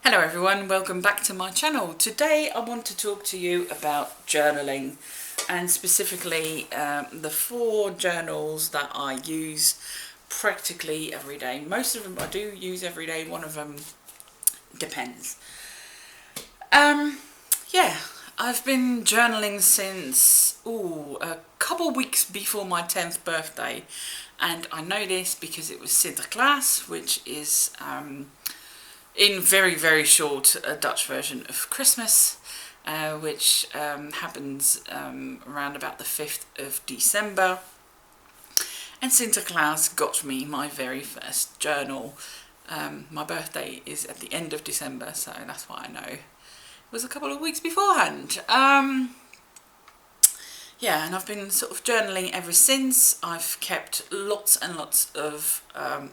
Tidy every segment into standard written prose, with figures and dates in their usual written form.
Hello everyone, welcome back to my channel. Today I want to talk to you about journaling and specifically the 4 journals that I use practically every day. Most of them I do use every day, one of them depends. Yeah, I've been journaling since a couple weeks before my 10th birthday, and I know this because it was Sinterklaas, which is in very short a Dutch version of Christmas, which happens around about the 5th of December. And Sinterklaas got me my very first journal. My birthday is at the end of December, so that's why I know it was a couple of weeks beforehand. Yeah, and I've been sort of journaling ever since. I've kept lots and lots of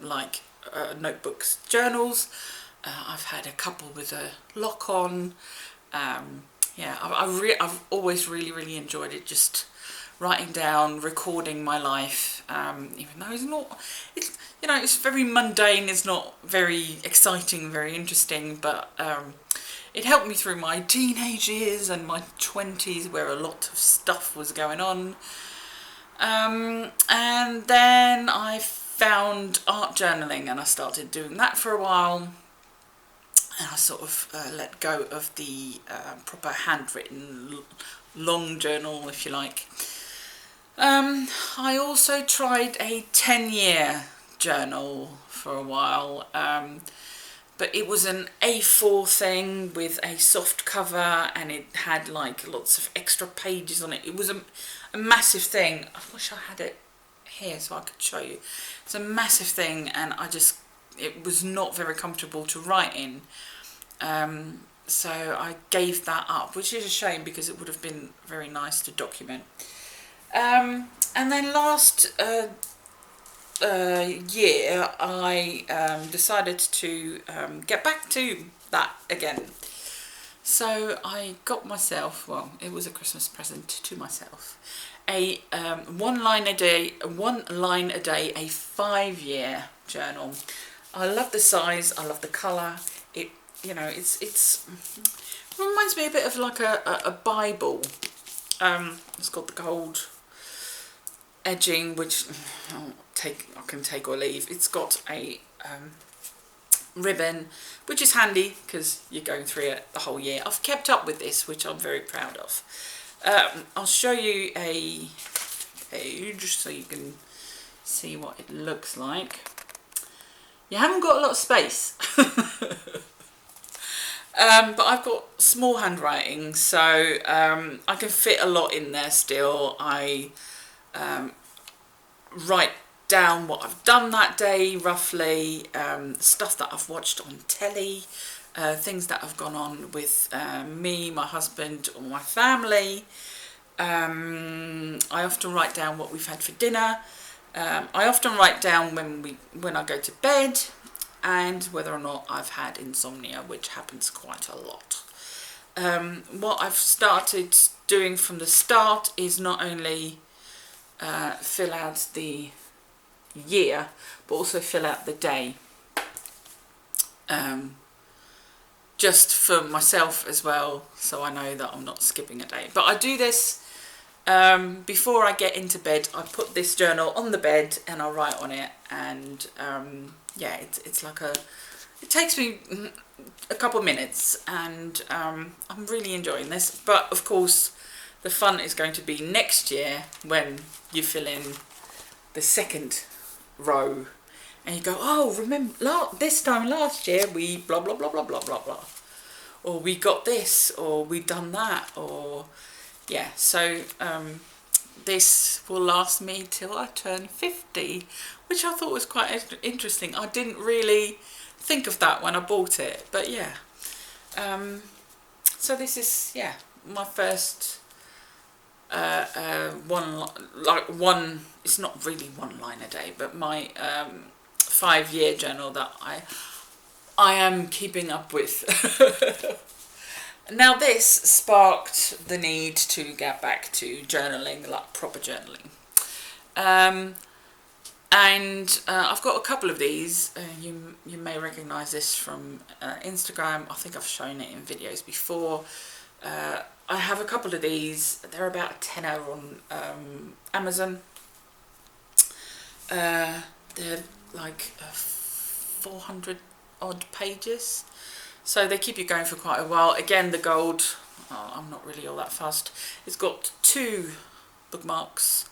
notebooks, journals. I've had a couple with a lock on. Yeah, I've always really enjoyed it, just writing down, recording my life, even though it's very mundane, it's not very exciting, very interesting, but it helped me through my teenage years and my 20s where a lot of stuff was going on. And then I found art journaling and I started doing that for a while. And I sort of let go of the proper handwritten long journal, if you like. I also tried a 10-year journal for a while, but it was an A4 thing with a soft cover and it had like lots of extra pages on it. It was a massive thing. I wish I had it here so I could show you. It's a massive thing, and it was not very comfortable to write in. So I gave that up, which is a shame because it would have been very nice to document. And then last year I decided to get back to that again. So I got myself, well, it was a Christmas present to myself, a one line a day, a 5-year journal. I love the size, I love the colour. It reminds me a bit of like a Bible. It's got the gold edging, which I can take or leave. It's got a ribbon, which is handy because you're going through it the whole year. I've kept up with this, which I'm very proud of. I'll show you a page so you can see what it looks like. You haven't got a lot of space. But I've got small handwriting, so I can fit a lot in there still. I write down what I've done that day, roughly, stuff that I've watched on telly, things that have gone on with me, my husband, or my family. I often write down what we've had for dinner. I often write down when I go to bed, and whether or not I've had insomnia, which happens quite a lot. What I've started doing from the start is not only fill out the year, but also fill out the day. Just for myself as well, so I know that I'm not skipping a day. But I do this before I get into bed. I put this journal on the bed and I write on it, and yeah, it's like it takes me a couple of minutes, and I'm really enjoying this. But of course the fun is going to be next year when you fill in the second row and you go, oh, remember this time last year we blah blah blah blah blah blah blah, or we got this, or we done that, or yeah. So this will last me till I turn 50, which I thought was quite interesting. I didn't really think of that when I bought it, but yeah. So this is, yeah, my first it's not really one line a day, but my 5-year journal that I am keeping up with. Now this sparked the need to get back to journaling, like proper journaling. And I've got a couple of these. You may recognise this from Instagram. I think I've shown it in videos before. I have a couple of these. They're about a tenner on Amazon. They're like 400 odd pages, so they keep you going for quite a while. Again, the gold, I'm not really all that fussed. It's got 2 bookmarks,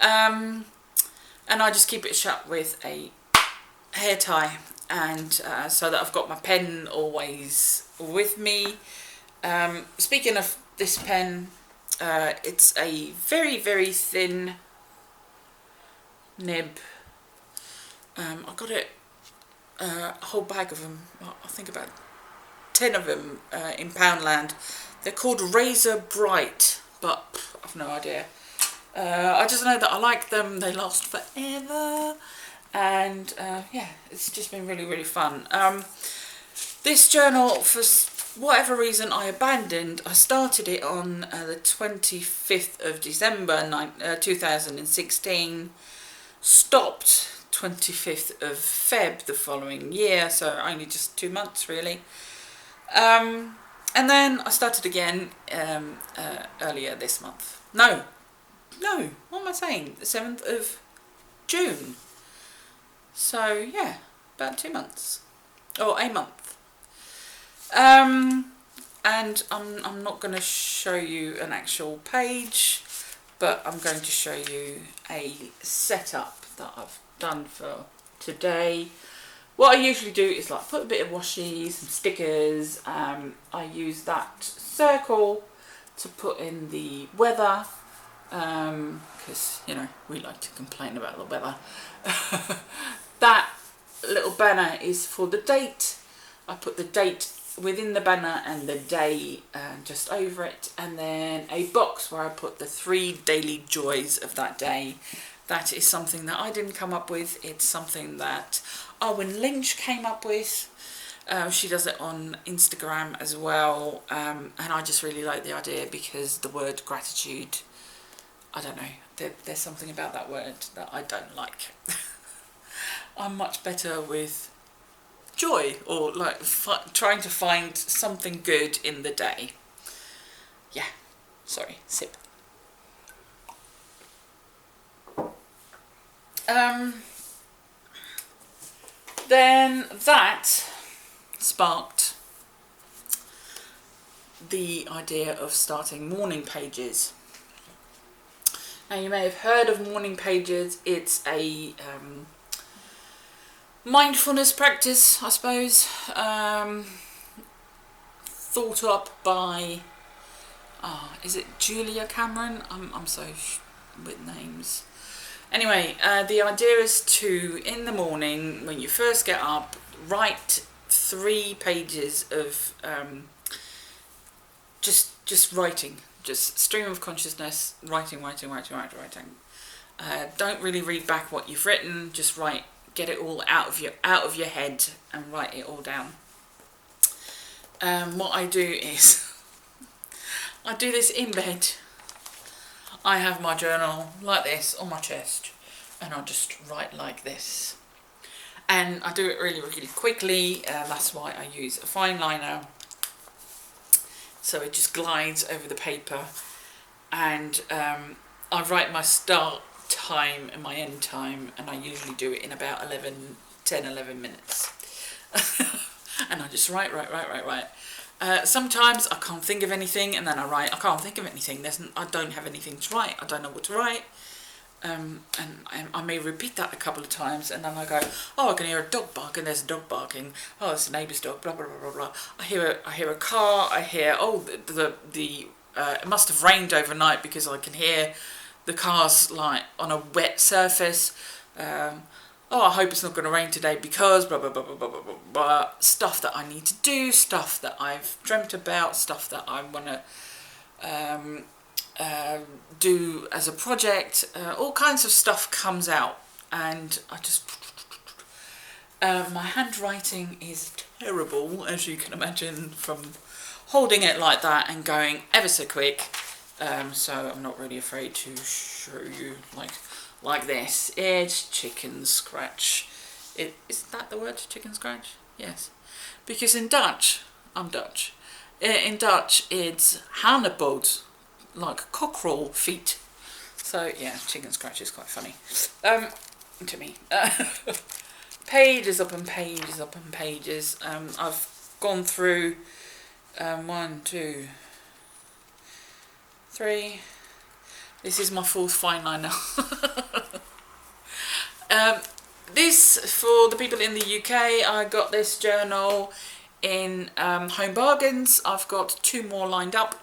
and I just keep it shut with a hair tie, and so that I've got my pen always with me. Speaking of this pen, it's a very, very thin nib. I got it, a whole bag of them, I think about 10 of them in Poundland. They're called Razor Bright, but I've no idea. I just know that I like them, they last forever, and yeah, it's just been really, really fun. This journal, for whatever reason, I abandoned. I started it on the 25th of December 2016, stopped 25th of Feb the following year, so only just 2 months really. And then I started again earlier this month. No, what am I saying? The 7th of June. So yeah, about 2 months, or a month. And I'm not going to show you an actual page, but I'm going to show you a setup that I've done for today. What I usually do is like put a bit of washi, some stickers. I use that circle to put in the weather, because you know we like to complain about the weather. That little banner is for the date. I put the date within the banner and the day just over it, and then a box where I put the 3 daily joys of that day. That is something that I didn't come up with. It's something that Owen Lynch came up with. She does it on Instagram as well, and I just really like the idea because the word gratitude, I don't know, there's something about that word that I don't like. I'm much better with joy, or like trying to find something good in the day. Yeah, sorry, sip. Then that sparked the idea of starting morning pages. Now you may have heard of morning pages. It's a mindfulness practice, I suppose, thought up by, is it Julia Cameron? I'm so with names. Anyway, the idea is to, in the morning, when you first get up, write 3 pages of just writing, just stream of consciousness, writing. Don't really read back what you've written, just write. Get it all out of your head and write it all down. What I do is I do this in bed. I have my journal like this on my chest, and I'll just write like this. And I do it really, really quickly. That's why I use a fine liner, so it just glides over the paper. And I write my start time and my end time, and I usually do it in about 10-11 minutes. And I just write. Sometimes I can't think of anything, and then I write, I can't think of anything, I don't have anything to write, I don't know what to write. And I may repeat that a couple of times, and then I go, oh, I can hear a dog bark, and there's a dog barking, oh, it's a neighbour's dog, blah blah blah blah blah. I hear a car, I hear, oh, it must have rained overnight because I can hear the cars like on a wet surface. Oh, I hope it's not going to rain today because blah blah blah blah blah blah blah blah. Stuff that I need to do, stuff that I've dreamt about, stuff that I want to do as a project. All kinds of stuff comes out, and I just my handwriting is terrible, as you can imagine, from holding it like that and going ever so quick. So I'm not really afraid to show you like like this. It's chicken scratch. Is that the word, chicken scratch? Yes. Because in Dutch, I'm Dutch, in Dutch it's hanepoot, like cockerel feet. So yeah, chicken scratch is quite funny to me. Pages up and pages up and pages. I've gone through 1, 2, 3. This is my 4th fine liner. This, for the people in the UK, I got this journal in Home Bargains. I've got 2 more lined up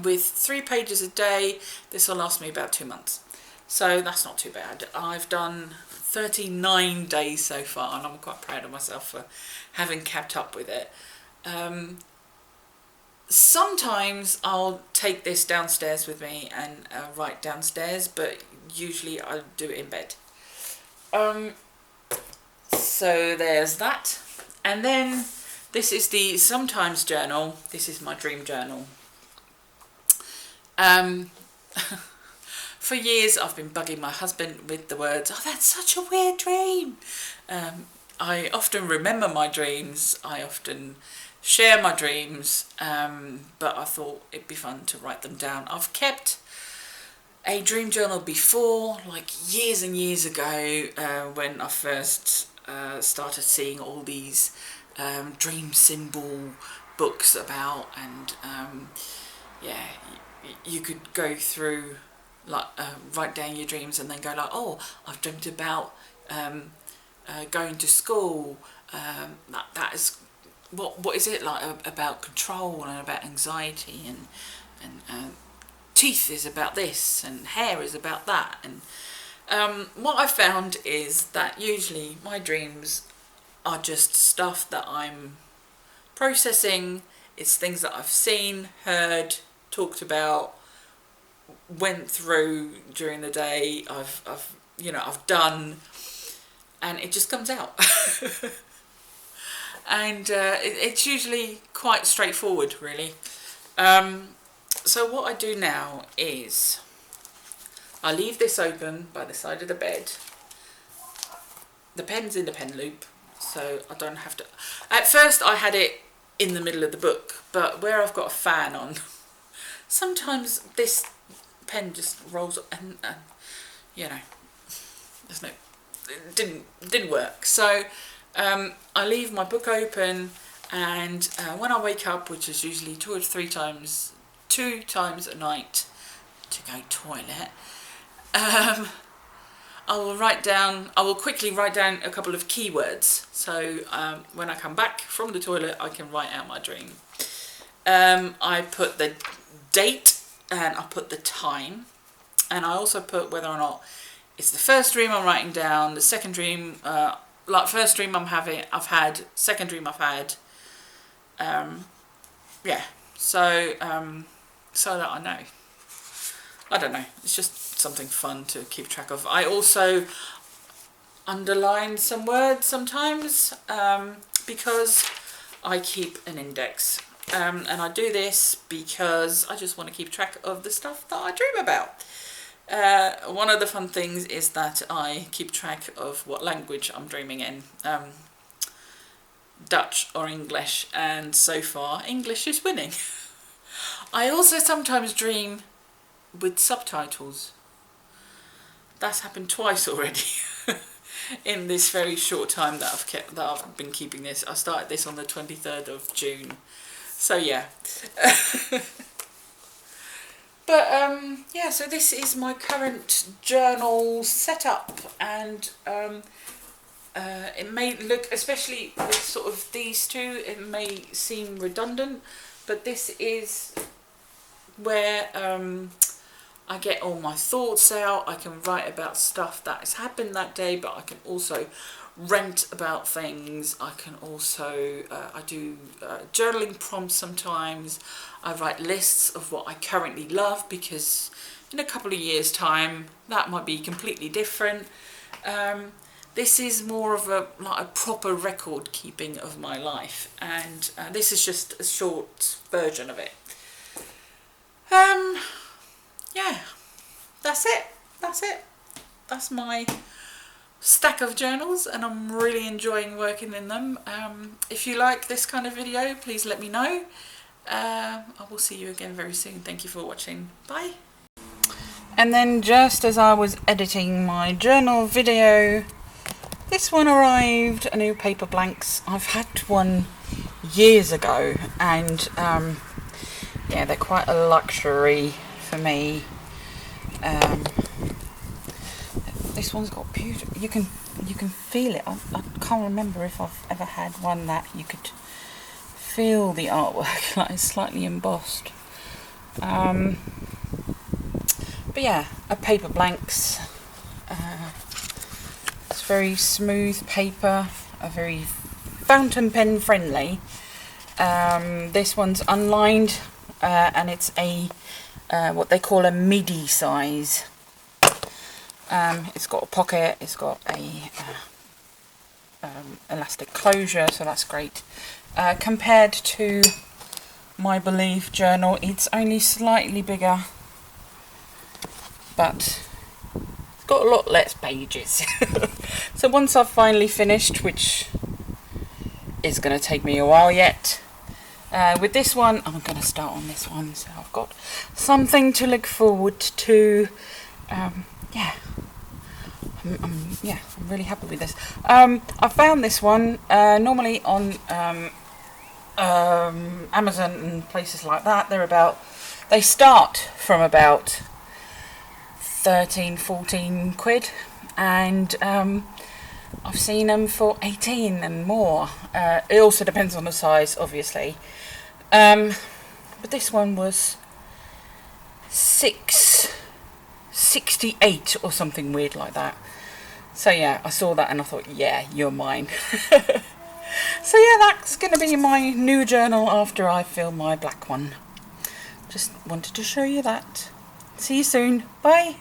with 3 pages a day. This will last me about 2 months. So that's not too bad. I've done 39 days so far, and I'm quite proud of myself for having kept up with it. Sometimes I'll take this downstairs with me and write downstairs, but usually I do it in bed. So there's that. And then this is the sometimes journal. This is my dream journal. For years I've been bugging my husband with the words, "Oh, that's such a weird dream." I often remember my dreams. I often share my dreams, but I thought it'd be fun to write them down. I've kept a dream journal before, like years and years ago, when I first started seeing all these dream symbol books about, and yeah, you could go through, like write down your dreams and then go like, oh, I've dreamt about going to school. That is what is it like about control and about anxiety, and teeth is about this, and hair is about that. And what I found is that usually my dreams are just stuff that I'm processing. It's things that I've seen, heard, talked about, went through during the day. I've done, and it just comes out. And it's usually quite straightforward, really. So what I do now is I leave this open by the side of the bed. The pen's in the pen loop, so I don't have to. At first I had it in the middle of the book, but where I've got a fan on, sometimes this pen just rolls and there's no, it didn't work. So I leave my book open, and when I wake up, which is usually 2 or 3 times, 2 times a night to go toilet, I will quickly write down a couple of keywords, so when I come back from the toilet I can write out my dream. I put the date and I put the time, and I also put whether or not it's the first dream I'm writing down, the second dream, like first dream I've had, second dream I've had, yeah, so that I know. I don't know, it's just something fun to keep track of. I also underline some words sometimes, because I keep an index, and I do this because I just want to keep track of the stuff that I dream about. One of the fun things is that I keep track of what language I'm dreaming in, Dutch or English, and so far English is winning. I also sometimes dream with subtitles. That's happened twice already in this very short time that I've been keeping this. I started this on the 23rd of June, so yeah. But yeah, so this is my current journal setup, and it may look, especially with sort of these two, it may seem redundant, but this is where I get all my thoughts out. I can write about stuff that has happened that day, but I can also rant about things. I can also, I do journaling prompts sometimes. I write lists of what I currently love, because in a couple of years' time that might be completely different. This is more of a proper record keeping of my life, and this is just a short version of it. Yeah, that's it. that's it. That's my stack of journals, and I'm really enjoying working in them. If you like this kind of video, please let me know. I will see you again very soon. Thank you for watching. Bye. And then just as I was editing my journal video, this one arrived, a new paper blanks. I've had one years ago, and yeah, they're quite a luxury for me. This one's got beautiful, you can feel it. I can't remember if I've ever had one that you could feel the artwork, like it's slightly embossed. But yeah, a paper blanks. It's very smooth paper, a very fountain pen friendly. This one's unlined, and it's a what they call a midi size. It's got a pocket, it's got a elastic closure, so that's great. Compared to my Believe journal, it's only slightly bigger, but it's got a lot less pages. So once I've finally finished, which is going to take me a while yet, with this one, I'm going to start on this one, so I've got something to look forward to. Yeah, I'm really happy with this. I found this one normally on Amazon and places like that. They start from about 13-14 quid, and I've seen them for 18 and more. It also depends on the size, obviously, but this one was $6.68 or something weird like that. So yeah, I saw that and I thought, yeah, you're mine. So yeah, that's going to be my new journal after I fill my black one. Just wanted to show you that. See you soon. Bye.